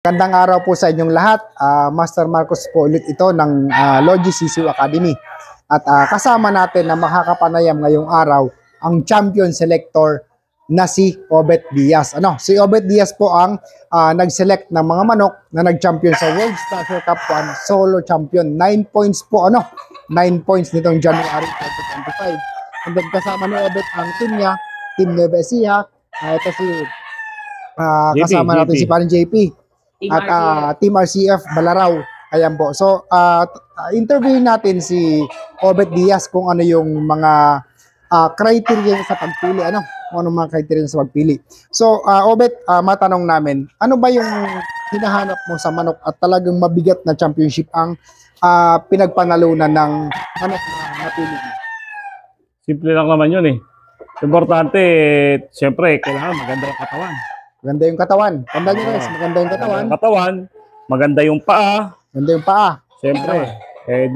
Gandang araw po sa inyong lahat. Master Marcos po ulit ito ng Logi Sisiw Academy. At kasama natin na makakapanayam ngayong araw ang champion selector na si Obet Diaz. Si Obet Diaz po ang nag-select ng mga manok na nag-champion sa World Stasher Cup 1 solo champion. 9 points po 9 points nitong January 2025. And then kasama ni Obet ang team niya, Team Nueva Ecija. Ito si kasama natin si Parang JP. At Team RCF Balaraw. Ayan po. So, interviewin natin si Obet Diaz kung ano yung mga criteria sa pagpili. Kung ano mga criteria sa pagpili. So, Obet, matanong namin, ano ba yung hinahanap mo sa manok at talagang mabigat na championship ang pinagpanalunan ng manok na napili mo? Simple lang naman yun eh. Importante, siyempre, kailangan maganda yung katawan. Maganda yung katawan. Tanda nyo guys, maganda yung katawan. Maganda yung paa. Maganda yung paa. Siyempre,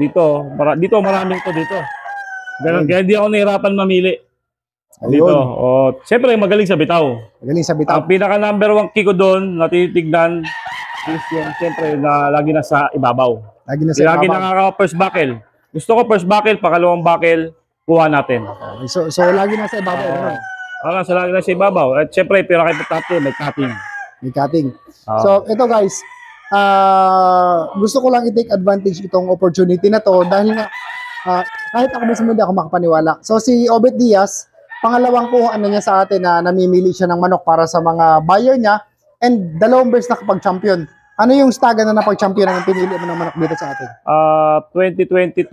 dito maraming to dito. Ganun, kaya hindi ako nahirapan mamili. Dito. Siyempre, magaling sa bitaw. Magaling sa bitaw. Ang pinaka number 1 key ko doon, natitignan, is yung siyempre na lagi na sa ibabaw. Lagi nakaka first buckle. Gusto ko first buckle, pakalawang buckle, kuha natin. Okay. So lagi na sa ibabaw. Lagi na sa ibabaw. At siyempre, pinaka-importante, may cutting. May cutting. So, ito guys, gusto ko lang i-take advantage itong opportunity na to dahil nga, kahit ako mismo hindi ako makapaniwala. So, si Obet Diaz, pangalawang kuhaan na niya sa atin na namimili siya ng manok para sa mga buyer niya and dalawang beses nakapag-champion. Ano yung staga na napag-champion ang pinili mo ng manok dito sa atin? 2022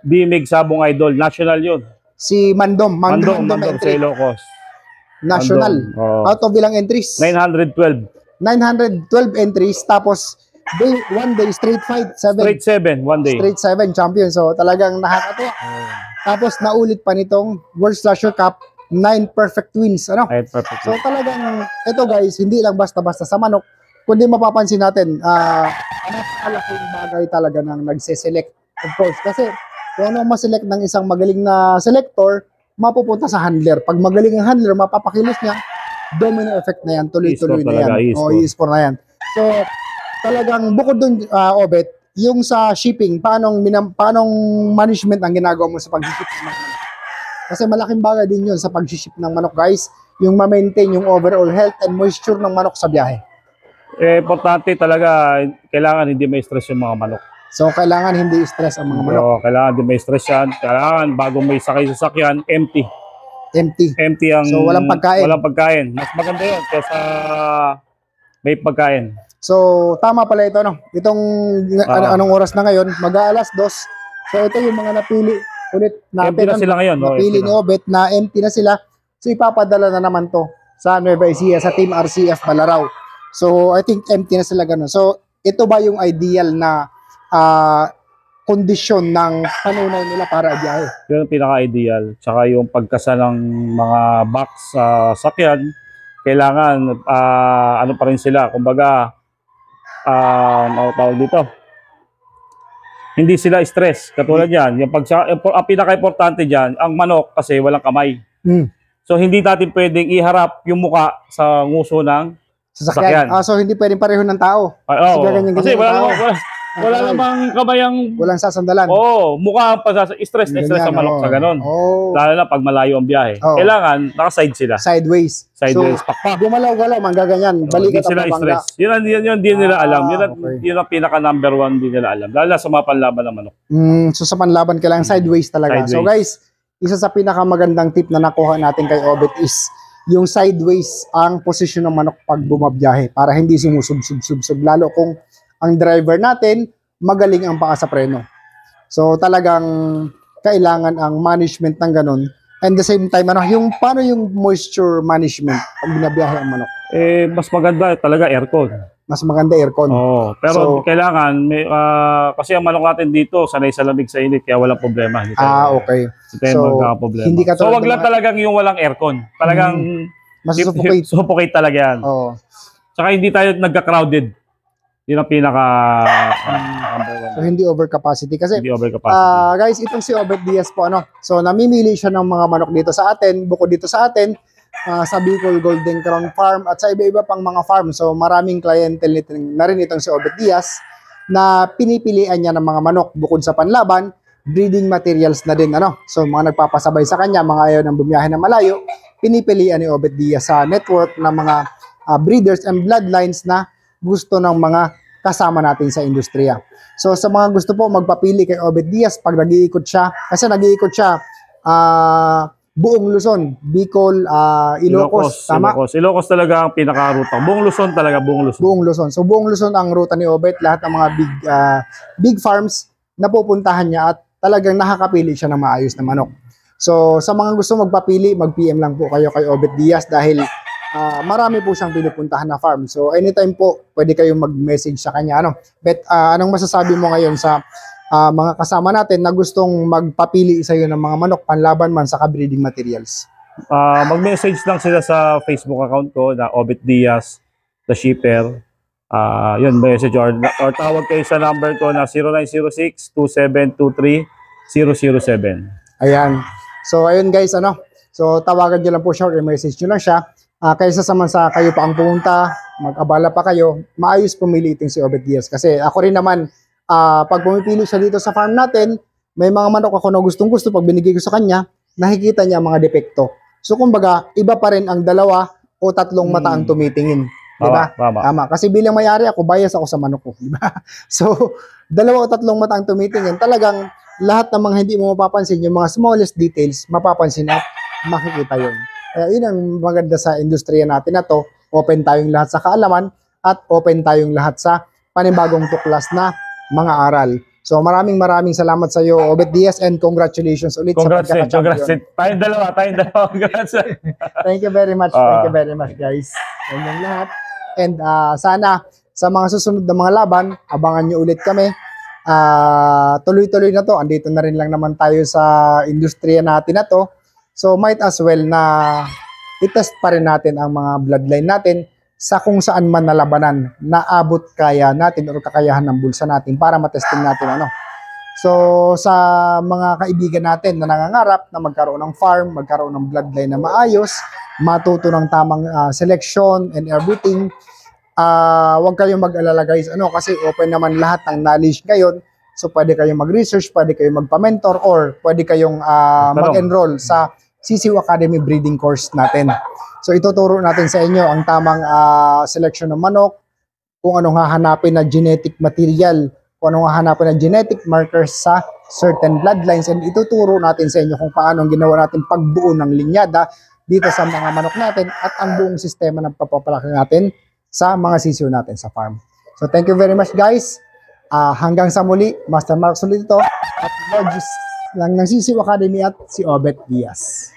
BMIG Sabong Idol. National yun. Si Mandom sa Ilocos. National. Out of bilang entries? 912. 912 entries. Tapos, one day, straight fight. Straight 7, one day. Straight 7 champion. So, talagang nakakatuwa. Tapos, naulit pa nitong World Slasher Cup, 9 perfect wins. 9 perfect wins. So, talagang, ito guys, hindi lang basta-basta sa manok. Kundi mapapansin natin, napakalaking bagay talaga ng nagse-select. Of course, kasi, kung ano ma-select ng isang magaling na selector, mapupunta sa handler. Pag magaling ang handler, mapapakilos niya, domino effect na yan, tuloy-tuloy na yan. E-score na yan. So, talagang bukod dun, Obet, yung sa shipping, paanong management ang ginagawa mo sa pag-ship ng manok? Kasi malaking bagay din yun sa pag-ship ng manok, guys. Yung ma-maintain yung overall health and moisture ng manok sa biyahe. Importante talaga, kailangan hindi ma-stress yung mga manok. So, kailangan hindi stress ang mga manok. Kailangan hindi may stress yan. Kailangan, bago may sakay sa sakyan, empty. Empty ang... So, walang pagkain. Walang pagkain. Mas maganda yun kaysa may pagkain. So, tama pala ito, Itong, anong oras na ngayon? Mag-aalas 2. So, ito yung mga napili ulit natin. Empty na sila ngayon. Napili ni Obet na empty na sila. So, ipapadala na naman to sa Nueva Ecija, sa Team RCF Balaraw. So, I think empty na sila ganun. So, ito ba yung ideal na kondisyon ng panunaw nila para biyahe? Yun ang pinaka-ideal. Tsaka yung pagkasa ng mga box sa sakyan, kailangan ano pa rin sila. Kumbaga, tawag dito, hindi sila stress. Katulad yan. Ang pinaka-importante dyan, ang manok kasi walang kamay. So, hindi natin pwedeng iharap yung muka sa nguso ng sasakyan. So, hindi pwedeng pareho ng tao. Kasi wala namang kabayang... Walang sasandalan. Mukha pa stress sa manok sa ganun. Lalo na pag malayo ang biyahe. Kailangan, naka-side sila. Sideways. Sideways. So, gumalaw-galaw, manggaganyan. Balikat ang pabangga. Yun din nila alam. Yun ang pinaka number 1 din nila alam. Lalo na sa mga panlaban ng manok. So, sa panlaban, kailangan sideways talaga. So, guys, isa sa pinakamagandang tip na nakuha natin kay Obet is yung sideways ang posisyon ng manok pag bumabiyahe para hindi sumusub-sub-sub. Lalo kung ang driver natin, magaling ang paa sa preno. So, talagang kailangan ang management ng ganun. And the same time, paano yung moisture management pag binabiyahe ang manok? Mas maganda talaga aircon. Mas maganda aircon. Pero kailangan, kasi ang manok natin dito, sanay sa lamig sa init, kaya walang problema. Okay. So, wag lang talagang yung walang aircon. Talagang suffocate talaga yan. Tsaka hindi tayo nagka-crowded. Yun ang pinaka so hindi overcapacity kasi guys, itong si Obet Diaz po so namimili siya ng mga manok dito sa atin, bukod dito sa atin sa Bicol Golden Crown Farm at sa iba-iba pang mga farm. So maraming clientele na rin itong si Obet Diaz na pinipilian niya ng mga manok bukod sa panlaban, breeding materials na din. So mga nagpapasabay sa kanya, mga ayaw ng bumiyahe ng malayo, pinipilian ni Obet Diaz sa network ng mga breeders and bloodlines na gusto ng mga kasama natin sa industriya. So sa mga gusto po magpapili kay Obet Diaz pag nag-iikot siya, kasi nag-iikot siya buong Luzon, Bicol, Ilocos, tama? Ilocos talaga ang pinaka-ruta. Buong Luzon talaga, buong Luzon. Buong Luzon. So buong Luzon ang ruta ni Obet, lahat ng mga big farms na pupuntahan niya at talagang nakakapili siya ng maayos na manok. So sa mga gusto magpapili, mag-PM lang po kayo kay Obet Diaz dahil marami po siyang pinupuntahan na farm. So anytime po, pwede kayong mag-message sa kanya. Bet, anong masasabi mo ngayon sa mga kasama natin na gustong magpapili sa iyo ng mga manok, panlaban man sa breeding materials? Mag-message lang sila sa Facebook account ko na Obet Diaz, the shipper. Yun, message or tawag kayo sa number ko na 0906-2723-007. Ayan. So ayun guys, so tawagan niyo lang po siya or message niyo lang siya. Kaysa saman sa kayo pa ang pumunta, mag-abala pa kayo, maayos pumili itong si Obet Diaz. Kasi ako rin naman, pag pumipili siya dito sa farm natin, may mga manok ako na gustong-gusto, pag binigay ko sa kanya, nakikita niya mga depekto. So kumbaga, iba pa rin ang 2 o 3 mata ang tumitingin. Diba? Tama. Kasi bilang may-ari ako, bias ako sa manok ko. Diba? So, 2 o 3 mata ang tumitingin. Talagang lahat ng mga hindi mo mapapansin, yung mga smallest details, mapapansin at makikita yun. Kaya yun ang maganda sa industriya natin na to. Open tayong lahat sa kaalaman at open tayong lahat sa panibagong tuklas na mga aral. So maraming salamat sa iyo, Obet Diaz, and congratulations ulit sa pagkaka-champion. Tayong dalawa. Congrats. Thank you very much. Thank you very much, guys. Yan lahat. And sana sa mga susunod na mga laban, abangan nyo ulit kami. Tuloy-tuloy na to. Andito na rin lang naman tayo sa industriya natin na to. So might as well na itest pa rin natin ang mga bloodline natin sa kung saan man nalabanan na abot kaya natin o kakayahan ng bulsa natin para matesting natin So sa mga kaibigan natin na nangangarap na magkaroon ng farm, magkaroon ng bloodline na maayos, matuto ng tamang selection and everything, huwag kayong mag-alala guys, kasi open naman lahat ng knowledge ngayon. So pwede kayong mag-research, pwede kayong magpa-mentor, or pwede kayong mag-enroll sa CCU Academy breeding course natin. So ituturo natin sa inyo ang tamang selection ng manok, kung anong hahanapin na genetic material, kung anong hahanapin na genetic markers sa certain bloodlines, and ituturo natin sa inyo kung paano ang ginawa natin pagbuo ng linyada dito sa mga manok natin at ang buong sistema ng pagpapalaki natin sa mga CCU natin sa farm. So thank you very much guys. Hanggang sa muli, Master Mark ulit ito at Logis lang ng CCU Academy at si Obet Diaz.